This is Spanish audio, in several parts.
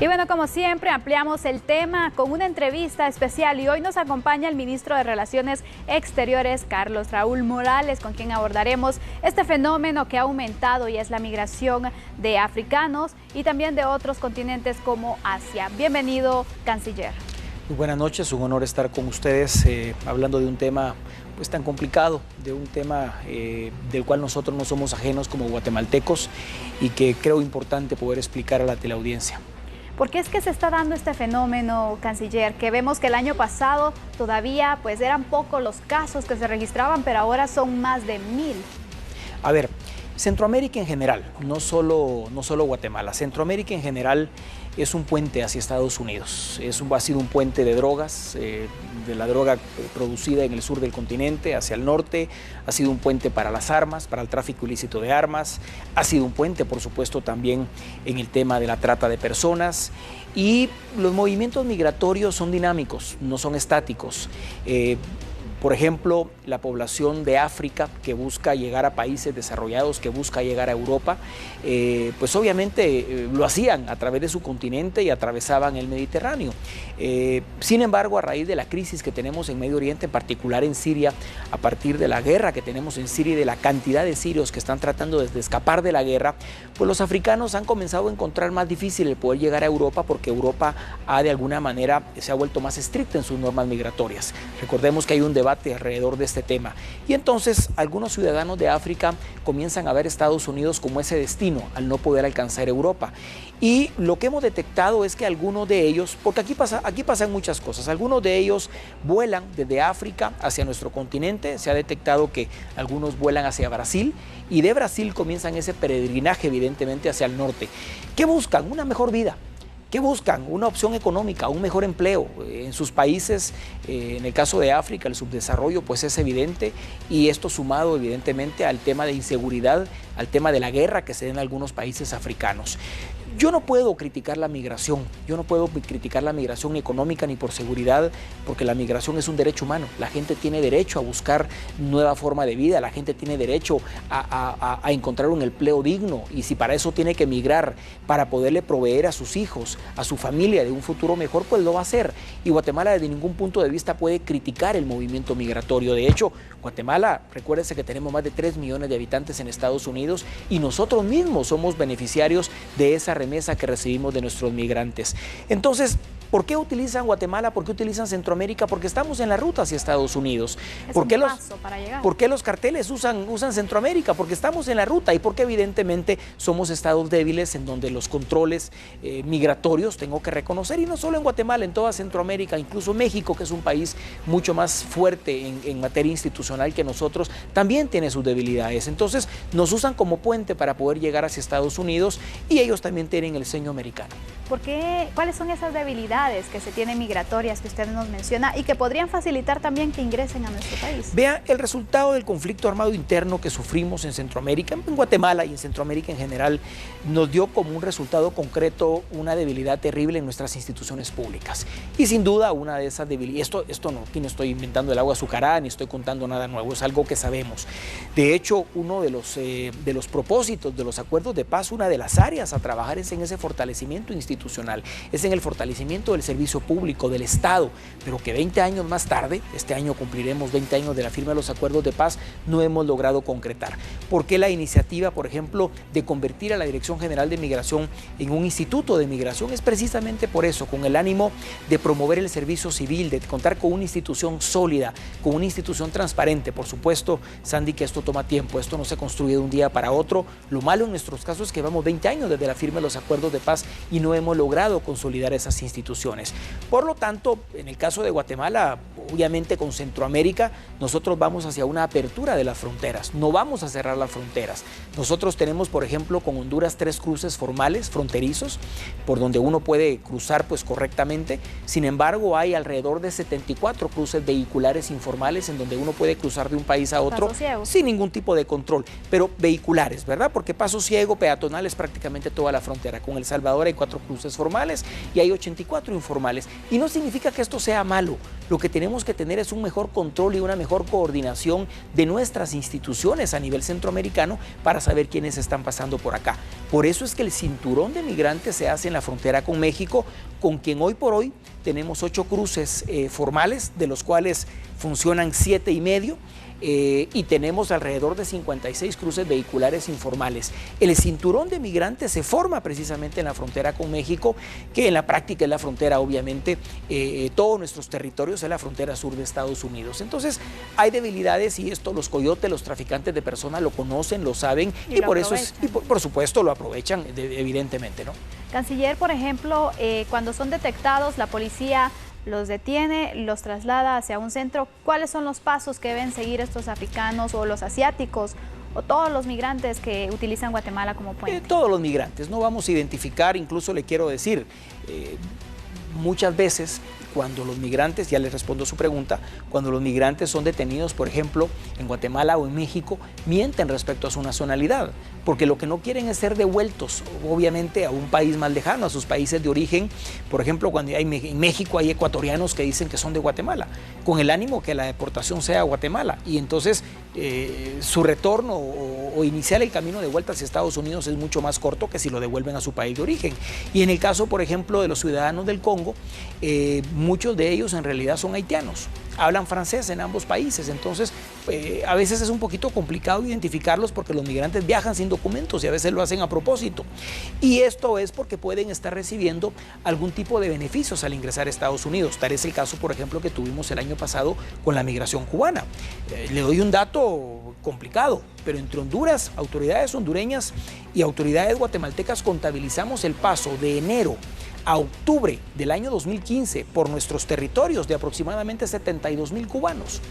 Y bueno, como siempre, ampliamos el tema con una entrevista especial y hoy nos acompaña el ministro de Relaciones Exteriores, Carlos Raúl Morales, con quien abordaremos este fenómeno que ha aumentado y es la migración de africanos y también de otros continentes como Asia. Bienvenido, canciller. Muy buenas noches, un honor estar con ustedes hablando de un tema pues tan complicado, de un tema del cual nosotros no somos ajenos como guatemaltecos y que creo importante poder explicar a la teleaudiencia. ¿Por qué es que se está dando este fenómeno, canciller? Que vemos que el año pasado todavía pues eran pocos los casos que se registraban, pero ahora son más de 1000. A ver, Centroamérica en general, no solo Guatemala, Centroamérica en general es un puente hacia Estados Unidos. Ha sido un puente de drogas, de la droga producida en el sur del continente hacia el norte, ha sido un puente para las armas, para el tráfico ilícito de armas, ha sido un puente, por supuesto, también en el tema de la trata de personas. Y los movimientos migratorios son dinámicos, no son estáticos. Por ejemplo, la población de África que busca llegar a países desarrollados, que busca llegar a Europa, pues obviamente lo hacían a través de su continente y atravesaban el Mediterráneo. Sin embargo, a raíz de la crisis que tenemos en Medio Oriente, en particular en Siria, a partir de la guerra que tenemos en Siria y de la cantidad de sirios que están tratando de escapar de la guerra, pues los africanos han comenzado a encontrar más difícil el poder llegar a Europa porque Europa de alguna manera se ha vuelto más estricta en sus normas migratorias. Recordemos que hay un debate alrededor de este tema. Y entonces algunos ciudadanos de África comienzan a ver Estados Unidos como ese destino al no poder alcanzar Europa. Y lo que hemos detectado es que algunos de ellos, porque aquí pasan muchas cosas, algunos de ellos vuelan desde África hacia nuestro continente, se ha detectado que algunos vuelan hacia Brasil y de Brasil comienzan ese peregrinaje evidentemente hacia el norte. ¿Qué buscan? Una mejor vida. ¿Qué buscan? Una opción económica, un mejor empleo. En sus países, en el caso de África, el subdesarrollo pues es evidente y esto sumado evidentemente al tema de inseguridad, al tema de la guerra que se da en algunos países africanos. Yo no puedo criticar la migración, yo no puedo criticar la migración económica ni por seguridad, porque la migración es un derecho humano. La gente tiene derecho a buscar nueva forma de vida, la gente tiene derecho a encontrar un empleo digno y si para eso tiene que emigrar, para poderle proveer a sus hijos, a su familia de un futuro mejor, pues lo va a hacer. Y Guatemala desde ningún punto de vista puede criticar el movimiento migratorio. De hecho, Guatemala, recuérdese que tenemos más de 3 millones de habitantes en Estados Unidos y nosotros mismos somos beneficiarios de esa remesa que recibimos de nuestros migrantes. Entonces, ¿por qué utilizan Guatemala? ¿Por qué utilizan Centroamérica? Porque estamos en la ruta hacia Estados Unidos. ¿Por qué los carteles usan Centroamérica? Porque estamos en la ruta y porque evidentemente somos estados débiles en donde los controles migratorios, tengo que reconocer, y no solo en Guatemala, en toda Centroamérica, incluso México, que es un país mucho más fuerte en materia institucional que nosotros, también tiene sus debilidades. Entonces nos usan como puente para poder llegar hacia Estados Unidos y ellos también tienen el sueño americano. ¿Cuáles son esas debilidades que se tienen migratorias que usted nos menciona y que podrían facilitar también que ingresen a nuestro país? Vea, el resultado del conflicto armado interno que sufrimos en Centroamérica, en Guatemala y en Centroamérica en general, nos dio como un resultado concreto una debilidad terrible en nuestras instituciones públicas. Y sin duda una de esas debilidades, esto no, aquí no estoy inventando el agua azucarada ni estoy contando nada nuevo, es algo que sabemos. De hecho, uno de los propósitos de los acuerdos de paz, una de las áreas a trabajar es en ese fortalecimiento institucional, es en el fortalecimiento del servicio público, del Estado, pero que 20 años más tarde, este año cumpliremos 20 años de la firma de los acuerdos de paz, no hemos logrado concretar. ¿Por qué la iniciativa, por ejemplo, de convertir a la Dirección General de Migración en un instituto de migración? Es precisamente por eso, con el ánimo de promover el servicio civil, de contar con una institución sólida, con una institución transparente. Por supuesto, Sandy, que esto toma tiempo, esto no se construye de un día para otro. Lo malo en nuestros casos es que llevamos 20 años desde la firma de los acuerdos de paz y no hemos logrado consolidar esas instituciones. Por lo tanto, en el caso de Guatemala, obviamente con Centroamérica, nosotros vamos hacia una apertura de las fronteras, no vamos a cerrar las fronteras. Nosotros tenemos, por ejemplo, con Honduras 3 cruces formales, fronterizos, por donde uno puede cruzar pues correctamente. Sin embargo, hay alrededor de 74 cruces vehiculares informales en donde uno puede cruzar de un país a otro sin ningún tipo de control, pero vehiculares, ¿verdad? Porque paso ciego, peatonal es prácticamente toda la frontera. Con El Salvador hay 4 cruces formales y hay 84 encuentro informales. Y no significa que esto sea malo. Lo que tenemos que tener es un mejor control y una mejor coordinación de nuestras instituciones a nivel centroamericano para saber quiénes están pasando por acá. Por eso es que el cinturón de migrantes se hace en la frontera con México, con quien hoy por hoy tenemos 8 cruces formales, de los cuales funcionan 7 y medio. Y tenemos alrededor de 56 cruces vehiculares informales. El cinturón de migrantes se forma precisamente en la frontera con México, que en la práctica es la frontera, obviamente, todos nuestros territorios es la frontera sur de Estados Unidos. Entonces hay debilidades y esto los coyotes, los traficantes de personas lo conocen, lo saben y por eso es, y por supuesto lo aprovechan evidentemente, ¿no? Canciller, por ejemplo, cuando son detectados, la policía los detiene, los traslada hacia un centro. ¿Cuáles son los pasos que deben seguir estos africanos o los asiáticos o todos los migrantes que utilizan Guatemala como puente? Todos los migrantes, no vamos a identificar, incluso le quiero decir, muchas veces cuando los migrantes, ya les respondo su pregunta, cuando los migrantes son detenidos, por ejemplo, en Guatemala o en México, mienten respecto a su nacionalidad, porque lo que no quieren es ser devueltos, obviamente, a un país más lejano, a sus países de origen. Por ejemplo, cuando en México hay ecuatorianos que dicen que son de Guatemala, con el ánimo que la deportación sea a Guatemala, y entonces su retorno o iniciar el camino de vuelta hacia Estados Unidos es mucho más corto que si lo devuelven a su país de origen. Y en el caso, por ejemplo, de los ciudadanos del Congo, muchos de ellos en realidad son haitianos, hablan francés en ambos países, entonces a veces es un poquito complicado identificarlos porque los migrantes viajan sin documentos y a veces lo hacen a propósito. Y esto es porque pueden estar recibiendo algún tipo de beneficios al ingresar a Estados Unidos. Tal es el caso, por ejemplo, que tuvimos el año pasado con la migración cubana. Le doy un dato complicado, pero entre Honduras, autoridades hondureñas y autoridades guatemaltecas contabilizamos el paso de enero a octubre del año 2015 por nuestros territorios de aproximadamente 72,000 cubanos.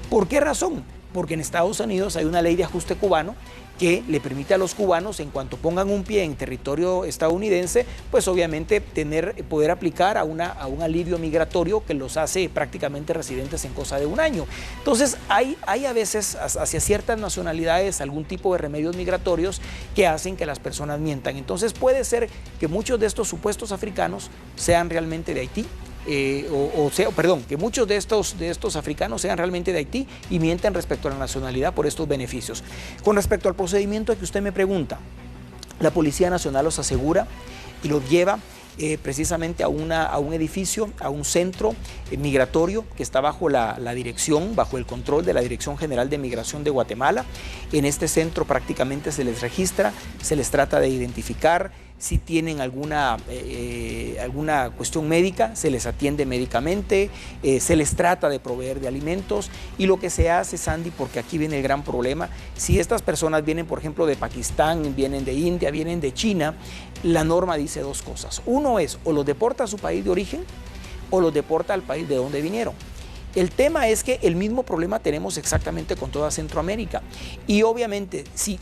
¿Por qué razón? Porque en Estados Unidos hay una ley de ajuste cubano que le permite a los cubanos, en cuanto pongan un pie en territorio estadounidense, pues obviamente poder aplicar a un alivio migratorio que los hace prácticamente residentes en cosa de un año. Entonces hay a veces hacia ciertas nacionalidades algún tipo de remedios migratorios que hacen que las personas mientan. Entonces puede ser que muchos de estos supuestos africanos sean realmente de Haití, que muchos de estos africanos sean realmente de Haití y mienten respecto a la nacionalidad por estos beneficios. Con respecto al procedimiento que usted me pregunta, la Policía Nacional los asegura y los lleva precisamente a un edificio, a un centro migratorio que está bajo bajo el control de la Dirección General de Migración de Guatemala. En este centro prácticamente se les registra, se les trata de identificar. Si tienen alguna cuestión médica, se les atiende médicamente, se les trata de proveer de alimentos y lo que se hace, Sandy, porque aquí viene el gran problema, si estas personas vienen, por ejemplo, de Pakistán, vienen de India, vienen de China, la norma dice dos cosas. Uno es, o los deporta a su país de origen o los deporta al país de donde vinieron. El tema es que el mismo problema tenemos exactamente con toda Centroamérica y obviamente si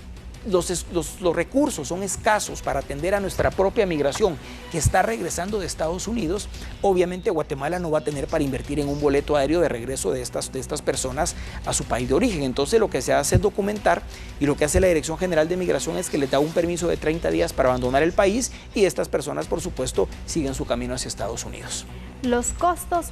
los recursos son escasos para atender a nuestra propia migración que está regresando de Estados Unidos, obviamente Guatemala no va a tener para invertir en un boleto aéreo de regreso de estas personas a su país de origen. Entonces lo que se hace es documentar y lo que hace la Dirección General de Migración es que les da un permiso de 30 días para abandonar el país y estas personas, por supuesto, siguen su camino hacia Estados Unidos. Los costos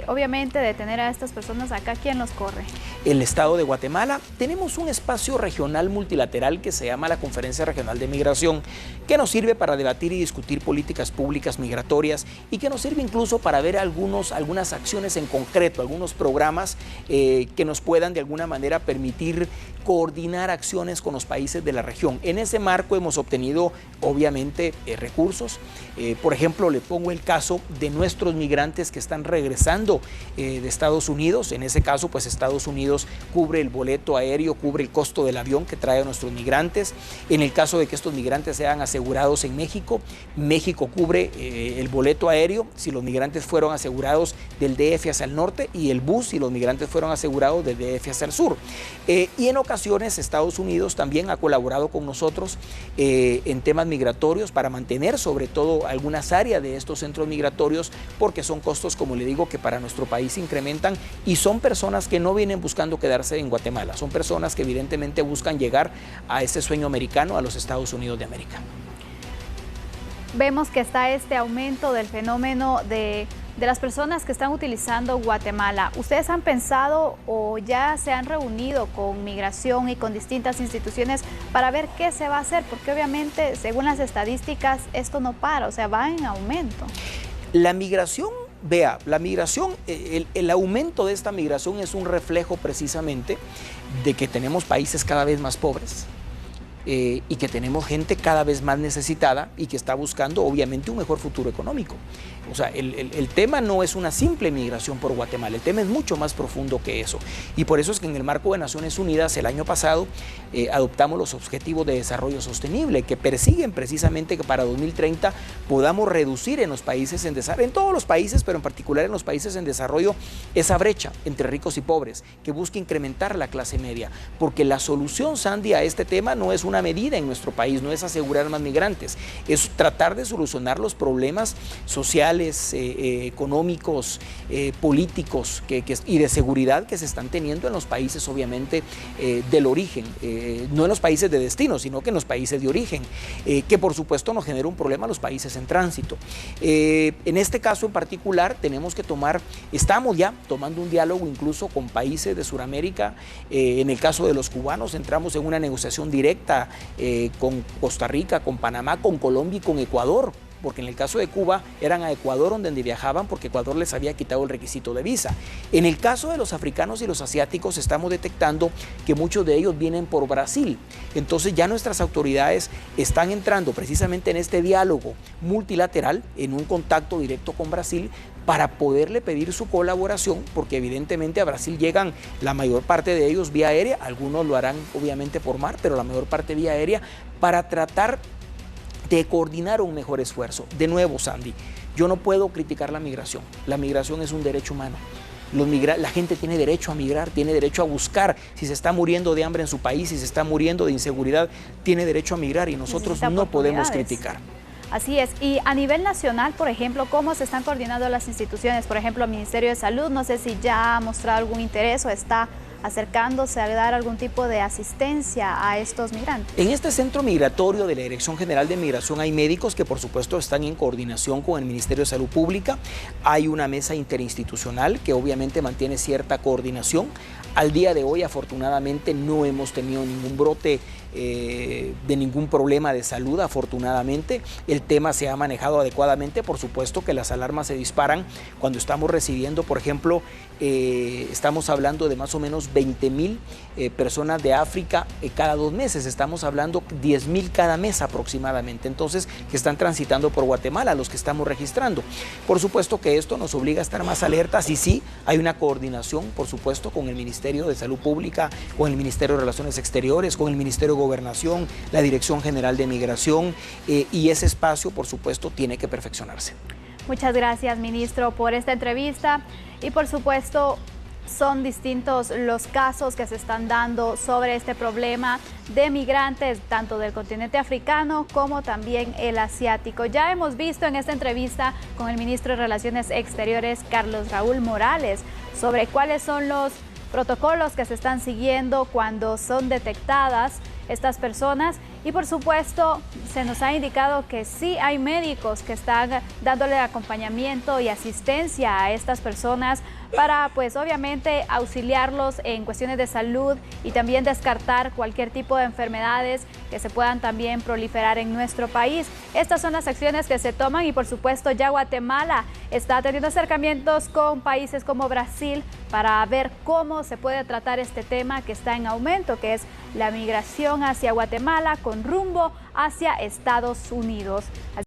obviamente, de tener a estas personas acá, ¿quién los corre? El Estado de Guatemala. Tenemos un espacio regional multilateral que se llama la Conferencia Regional de Migración, que nos sirve para debatir y discutir políticas públicas migratorias y que nos sirve incluso para ver algunas acciones en concreto, algunos programas que nos puedan de alguna manera permitir coordinar acciones con los países de la región. En ese marco hemos obtenido, obviamente, recursos. Por ejemplo, le pongo el caso de nuestros migrantes que están regresando de Estados Unidos. En ese caso, pues Estados Unidos cubre el boleto aéreo, cubre el costo del avión que trae a nuestros migrantes. En el caso de que estos migrantes sean asegurados en México, México cubre el boleto aéreo si los migrantes fueron asegurados del DF hacia el norte y el bus si los migrantes fueron asegurados del DF hacia el sur. Y en ocasiones Estados Unidos también ha colaborado con nosotros en temas migratorios para mantener sobre todo algunas áreas de estos centros migratorios porque son costos, como le digo, que para nuestro país se incrementan y son personas que no vienen buscando quedarse en Guatemala, son personas que evidentemente buscan llegar a ese sueño americano, a los Estados Unidos de América. vemos que está este aumento del fenómeno de las personas que están utilizando Guatemala. ¿Ustedes han pensado o ya se han reunido con Migración y con distintas instituciones para ver qué se va a hacer? Porque obviamente, según las estadísticas, esto no para, o sea, va en aumento. La migración, vea, la migración, el aumento de esta migración es un reflejo precisamente de que tenemos países cada vez más pobres. Y que tenemos gente cada vez más necesitada y que está buscando obviamente un mejor futuro económico. O sea, el tema no es una simple migración por Guatemala, el tema es mucho más profundo que eso. Y por eso es que en el marco de Naciones Unidas el año pasado adoptamos los Objetivos de Desarrollo Sostenible que persiguen precisamente que para 2030 podamos reducir en los países en desarrollo, en todos los países, pero en particular en los países en desarrollo, esa brecha entre ricos y pobres, que busca incrementar la clase media. Porque la solución, Sandy, a este tema no es una medida en nuestro país, no es asegurar más migrantes, es tratar de solucionar los problemas sociales, económicos, políticos y de seguridad que se están teniendo en los países obviamente del origen, no en los países de destino, sino que en los países de origen, que por supuesto nos genera un problema a los países en tránsito. En este caso en particular tenemos que estamos ya tomando un diálogo incluso con países de Sudamérica. En el caso de los cubanos entramos en una negociación directa con Costa Rica, con Panamá, con Colombia y con Ecuador, porque en el caso de Cuba eran a Ecuador donde viajaban porque Ecuador les había quitado el requisito de visa. En el caso de los africanos y los asiáticos estamos detectando que muchos de ellos vienen por Brasil. Entonces ya nuestras autoridades están entrando precisamente en este diálogo multilateral, en un contacto directo con Brasil, para poderle pedir su colaboración, porque evidentemente a Brasil llegan la mayor parte de ellos vía aérea, algunos lo harán obviamente por mar, pero la mayor parte vía aérea, para tratar de coordinar un mejor esfuerzo. De nuevo, Sandy, yo no puedo criticar la migración es un derecho humano. La gente tiene derecho a migrar, tiene derecho a buscar, si se está muriendo de hambre en su país, si se está muriendo de inseguridad, tiene derecho a migrar y nosotros no podemos criticar. Así es. Y a nivel nacional, por ejemplo, ¿cómo se están coordinando las instituciones? Por ejemplo, el Ministerio de Salud, no sé si ya ha mostrado algún interés o está acercándose a dar algún tipo de asistencia a estos migrantes. En este centro migratorio de la Dirección General de Migración hay médicos que por supuesto están en coordinación con el Ministerio de Salud Pública. Hay una mesa interinstitucional que obviamente mantiene cierta coordinación. Al día de hoy, afortunadamente, no hemos tenido ningún brote de ningún problema de salud, afortunadamente. El tema se ha manejado adecuadamente. Por supuesto que las alarmas se disparan cuando estamos recibiendo, por ejemplo, estamos hablando de más o menos 20,000 personas de África cada 2 meses. Estamos hablando 10,000 cada mes aproximadamente. Entonces, que están transitando por Guatemala, los que estamos registrando. Por supuesto que esto nos obliga a estar más alertas y sí, hay una coordinación, por supuesto, con el Ministerio de Salud Pública, con el Ministerio de Relaciones Exteriores, con el Ministerio de Gobernación, la Dirección General de Migración, y ese espacio, por supuesto, tiene que perfeccionarse. Muchas gracias, ministro, por esta entrevista y, por supuesto, son distintos los casos que se están dando sobre este problema de migrantes, tanto del continente africano como también el asiático. Ya hemos visto en esta entrevista con el ministro de Relaciones Exteriores, Carlos Raúl Morales, sobre cuáles son los protocolos que se están siguiendo cuando son detectadas estas personas y por supuesto se nos ha indicado que sí hay médicos que están dándole acompañamiento y asistencia a estas personas para pues obviamente auxiliarlos en cuestiones de salud y también descartar cualquier tipo de enfermedades que se puedan también proliferar en nuestro país. Estas son las acciones que se toman y por supuesto ya Guatemala está teniendo acercamientos con países como Brasil para ver cómo se puede tratar este tema que está en aumento, que es la migración hacia Guatemala con rumbo hacia Estados Unidos.